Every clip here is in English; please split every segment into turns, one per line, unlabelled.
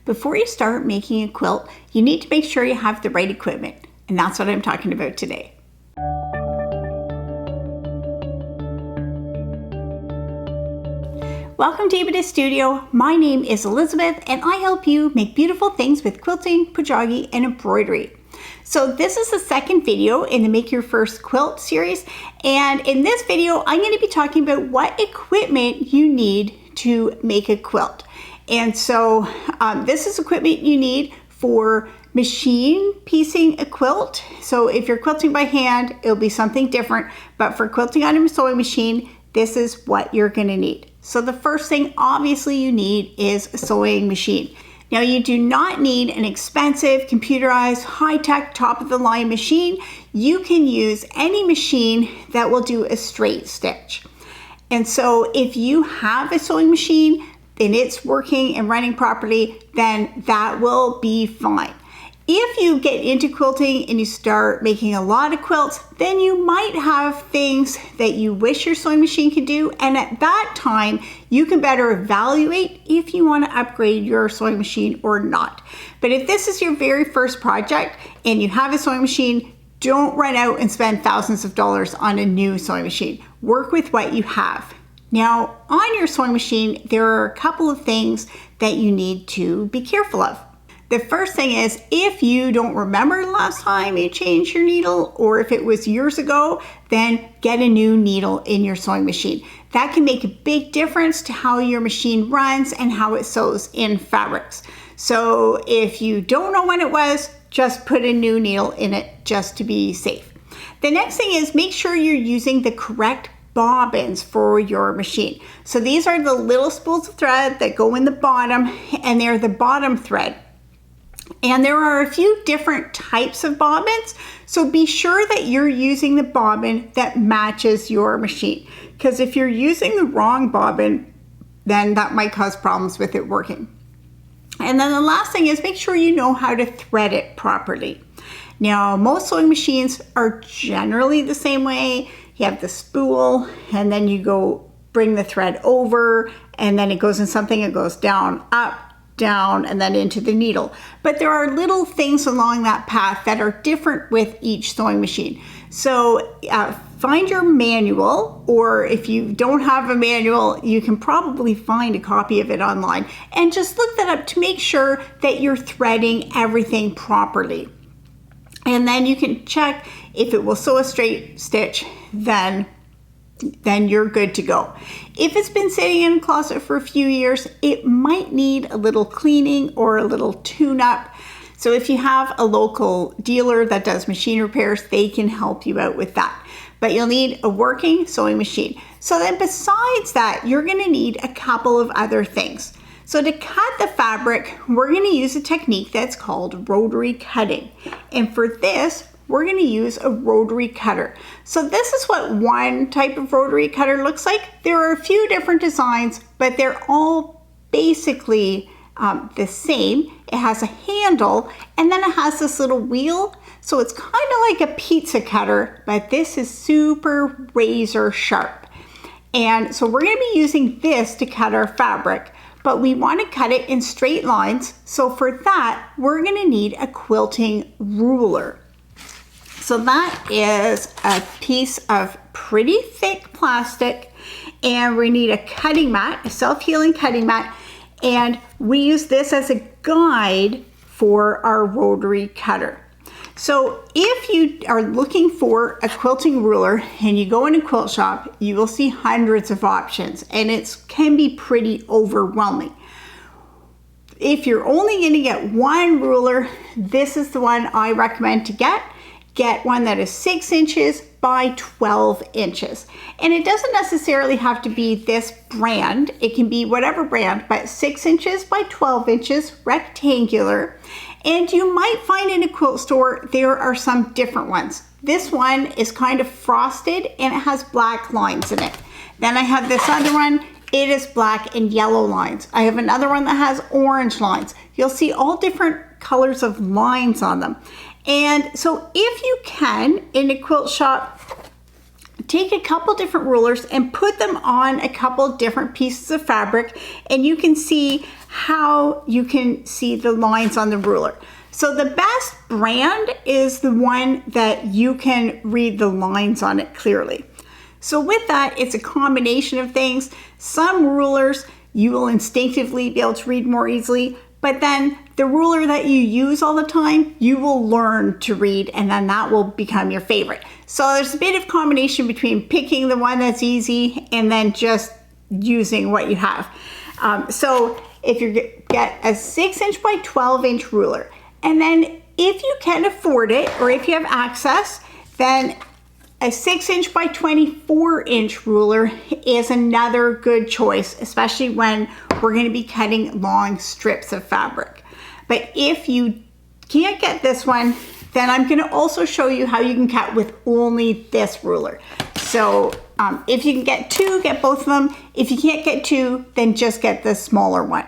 Before you start making a quilt, you need to make sure you have the right equipment, and that's what I'm talking about today. Welcome to Epida Studio. My name is Elizabeth, and I help you make beautiful things with quilting, pajagi, and embroidery. So this is the second video in the Make Your First Quilt series, and in this video I'm going to be talking about what equipment you need to make a quilt. And so this is equipment you need for machine piecing a quilt. So if you're quilting by hand, it'll be something different, but for quilting on a sewing machine, this is what you're going to need. So the first thing obviously you need is a sewing machine. Now you do not need an expensive, computerized, high-tech, top-of-the-line machine. You can use any machine that will do a straight stitch. And so if you have a sewing machine and it's working and running properly, then that will be fine. If you get into quilting and you start making a lot of quilts, then you might have things that you wish your sewing machine could do, and at that time you can better evaluate if you want to upgrade your sewing machine or not. But if this is your very first project and you have a sewing machine, don't run out and spend thousands of dollars on a new sewing machine. Work with what you have. Now, on your sewing machine, there are a couple of things that you need to be careful of. The first thing is, if you don't remember the last time you changed your needle, or if it was years ago, then get a new needle in your sewing machine. That can make a big difference to how your machine runs and how it sews in fabrics. So if you don't know when it was, just put a new needle in it just to be safe. The next thing is, make sure you're using the correct bobbins for your machine. So these are the little spools of thread that go in the bottom, and they're the bottom thread. And there are a few different types of bobbins, so be sure that you're using the bobbin that matches your machine, because if you're using the wrong bobbin, then that might cause problems with it working. And then the last thing is, make sure you know how to thread it properly. Now, most sewing machines are generally the same way. You have the spool, and then you go bring the thread over, and then it goes in something, it goes down, up, down, and then into the needle. But there are little things along that path that are different with each sewing machine. So find your manual, or if you don't have a manual, you can probably find a copy of it online, and just look that up to make sure that you're threading everything properly. And then you can check if it will sew a straight stitch, then you're good to go. If it's been sitting in a closet for a few years, it might need a little cleaning or a little tune-up. So if you have a local dealer that does machine repairs, they can help you out with that. But you'll need a working sewing machine. So then besides that, you're going to need a couple of other things. So to cut the fabric, we're going to use a technique that's called rotary cutting. And for this, we're going to use a rotary cutter. So this is what one type of rotary cutter looks like. There are a few different designs, but they're all basically the same. It has a handle, and then it has this little wheel. So it's kind of like a pizza cutter, but this is super razor sharp. And so we're going to be using this to cut our fabric, but we want to cut it in straight lines. So for that, we're going to need a quilting ruler. So that is a piece of pretty thick plastic, and we need a cutting mat, a self-healing cutting mat, and we use this as a guide for our rotary cutter. So if you are looking for a quilting ruler and you go in a quilt shop, you will see hundreds of options, and it can be pretty overwhelming. If you're only going to get one ruler, this is the one I recommend to get. Get one that is 6 inches by 12 inches. And it doesn't necessarily have to be this brand. It can be whatever brand, but 6 inches by 12 inches, rectangular. And you might find in a quilt store, there are some different ones. This one is kind of frosted and it has black lines in it. Then I have this other one. It is black and yellow lines. I have another one that has orange lines. You'll see all different colors of lines on them. And so if you can, in a quilt shop, take a couple different rulers and put them on a couple different pieces of fabric, and you can see how you can see the lines on the ruler. So the best brand is the one that you can read the lines on it clearly. So with that, it's a combination of things. Some rulers you will instinctively be able to read more easily, but then the ruler that you use all the time, you will learn to read, and then that will become your favorite. So there's a bit of combination between picking the one that's easy and then just using what you have. So if you get a 6" by 12" ruler, and then if you can afford it, or if you have access, then a 6" by 24" ruler is another good choice, especially when we're going to be cutting long strips of fabric. But if you can't get this one, then I'm going to also show you how you can cut with only this ruler. So if you can get two, get both of them. If you can't get two, then just get the smaller one.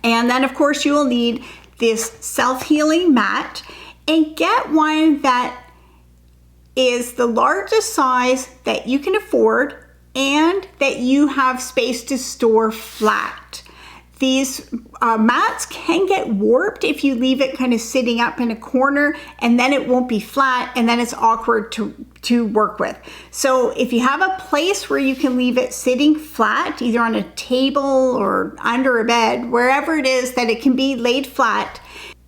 And then of course you will need this self-healing mat, and get one that is the largest size that you can afford and that you have space to store flat. These mats can get warped if you leave it kind of sitting up in a corner, and then it won't be flat, and then it's awkward to work with. So if you have a place where you can leave it sitting flat, either on a table or under a bed, wherever it is that it can be laid flat,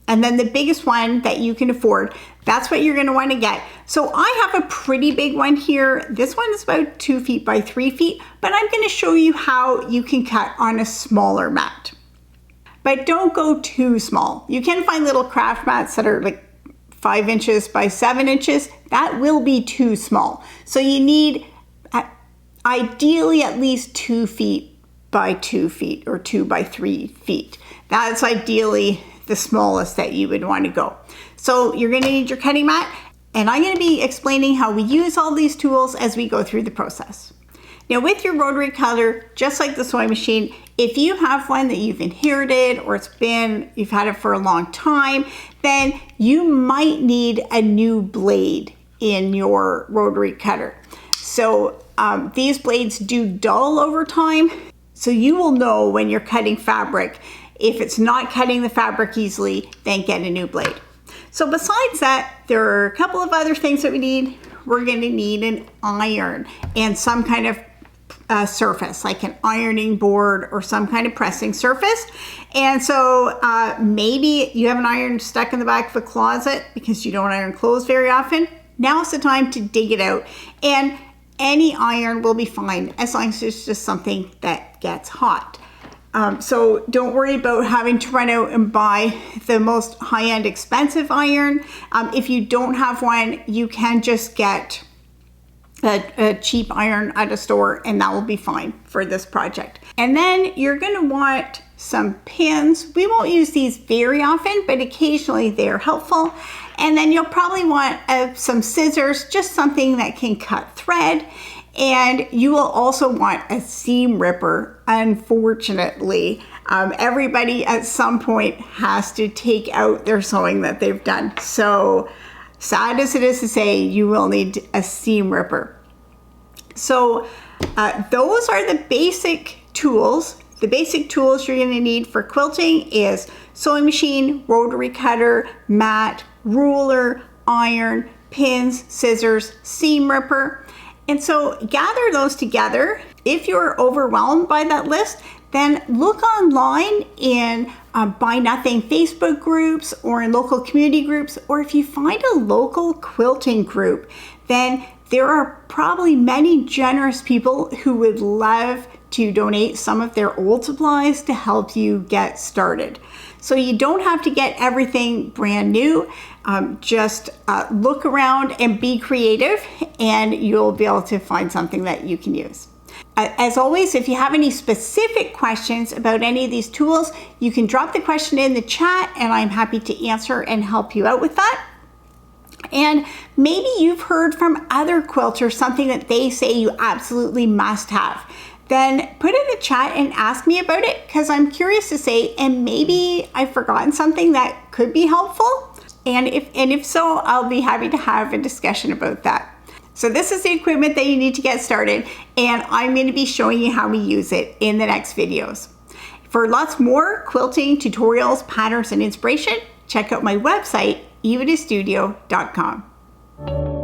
and then the biggest one that you can afford, that's what you're going to want to get. So I have a pretty big one here. This one is about 2 feet by 3 feet, but I'm going to show you how you can cut on a smaller mat. But don't go too small. You can find little craft mats that are like 5 inches by 7 inches. That will be too small. So you need ideally at least 2 feet by 2 feet, or 2 by 3 feet. That's ideally the smallest that you would want to go. So you're going to need your cutting mat, and I'm going to be explaining how we use all these tools as we go through the process. Now with your rotary cutter, just like the sewing machine, if you have one that you've inherited, or you've had it for a long time, then you might need a new blade in your rotary cutter. So these blades do dull over time, so you will know when you're cutting fabric. If it's not cutting the fabric easily, then get a new blade. So besides that, there are a couple of other things that we need. We're going to need an iron and some kind of surface, like an ironing board or some kind of pressing surface. And so maybe you have an iron stuck in the back of a closet because you don't iron clothes very often. Now's the time to dig it out. And any iron will be fine as long as it's just something that gets hot. So don't worry about having to run out and buy the most high-end expensive iron. If you don't have one, you can just get a cheap iron at a store, and that will be fine for this project. And then you're going to want some pins. We won't use these very often, but occasionally they're helpful. And then you'll probably want some scissors, just something that can cut thread. And you will also want a seam ripper. Unfortunately, everybody at some point has to take out their sewing that they've done. So sad as it is to say, you will need a seam ripper. So those are the basic tools. The basic tools you're going to need for quilting is sewing machine, rotary cutter, mat, ruler, iron, pins, scissors, seam ripper. And so gather those together. If you're overwhelmed by that list, then look online in Buy Nothing Facebook groups or in local community groups, or if you find a local quilting group, then there are probably many generous people who would love to donate some of their old supplies to help you get started. So you don't have to get everything brand new. Just look around and be creative, and you'll be able to find something that you can use. As always, if you have any specific questions about any of these tools, you can drop the question in the chat, and I'm happy to answer and help you out with that. And maybe you've heard from other quilters something that they say you absolutely must have. Then put in the chat and ask me about it, because I'm curious to say, and maybe I've forgotten something that could be helpful. And if so, I'll be happy to have a discussion about that. So this is the equipment that you need to get started, and I'm going to be showing you how we use it in the next videos. For lots more quilting tutorials, patterns, and inspiration, check out my website, evidastudio.com.